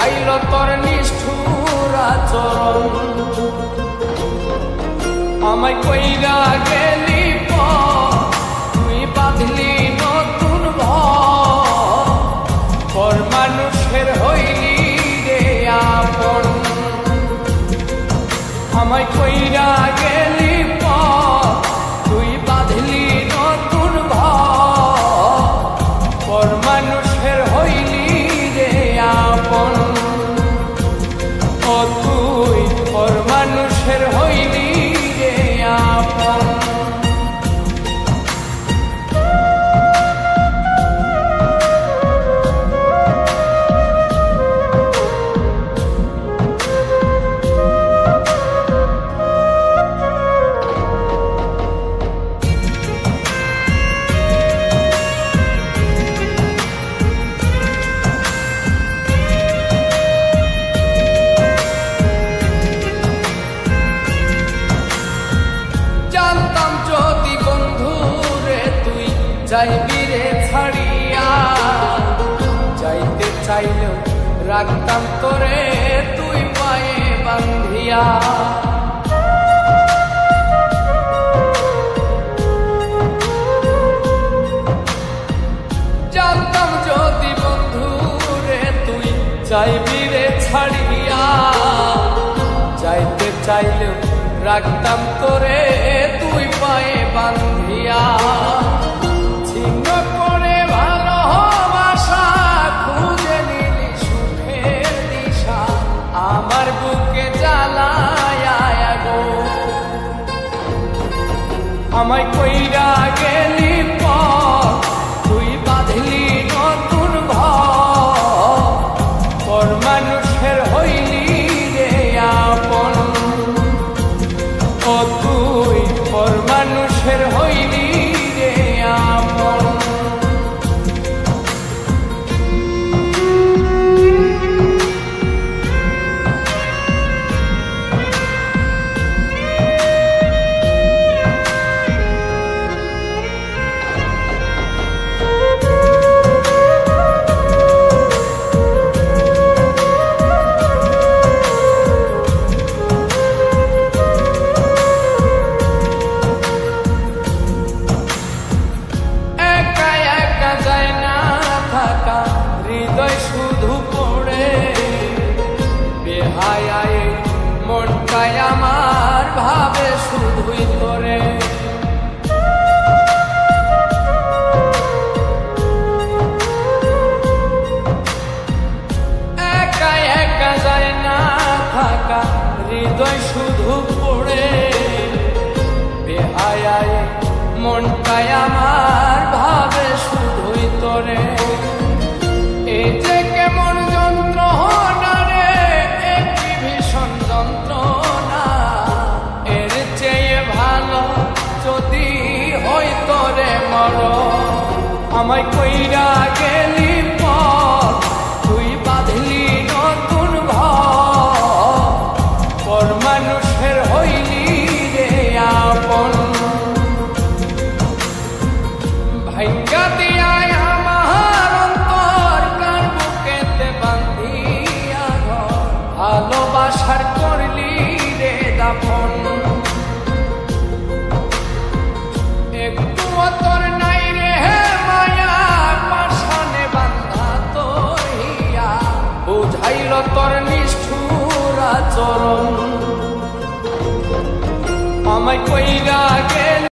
বুঝাইল তোর নিষ্ঠুর আচরণ। আমায় কইরা গেলি তুই বাঁধলি নতুন ঘর মানুষের হইলি রে আপন। আমায় কইরা গেলি তুই বাঁধলি নতুন ঘর মানুষের হইলি রে আপন। ও তুই পর মানুষের হইলি রে আপন। যাইবি রে ছাড়িয়া, যাইতে চাইলেও রাখতাম তোরে তুই পায়ে বান্ধিয়া। জানতাম যদি বন্ধু রে তুই যাইবি রে ছাড়িয়া, যাইতে চাইলেও রাখতাম তোরে তুই পায়ে বান্ধিয়া। আমার বুকে জ্বালায় গো, আমায় কইরা গেলি তুই বাঁধলি নতুন ঘর মানুষের হইলি রে আপন। ও তুই পর মানুষের হইলি রে আপন। হৃদয় শুধু পড়ে বেহায়ায় মনটাই আমার ভাবে শুধুই তোরে। একা একা যায় না থাকা, হৃদয় শুধু পড়ে বেহায়ায় মনটাই আমার ভাবে শুধুই তোরে। এই যে কেমন যন্ত্রণা রে, একটি ভীষণ যন্ত্রণা, এর চেয়ে ভালো যদি হইতো রে মরণ। আমায় কইরা গেলি তুই বাঁধলি নতুন ঘর মানুষের হইলি রে আপন। ভাইঙ্গা দিয়া ভালোবাসার করলি রে দাফন। একটু তোর নাই রে মায়া, পাশানে বান্ধা তোর হিয়া, বুঝাইল তোর নিষ্ঠুর আচরণ। আমায় কইরা গেল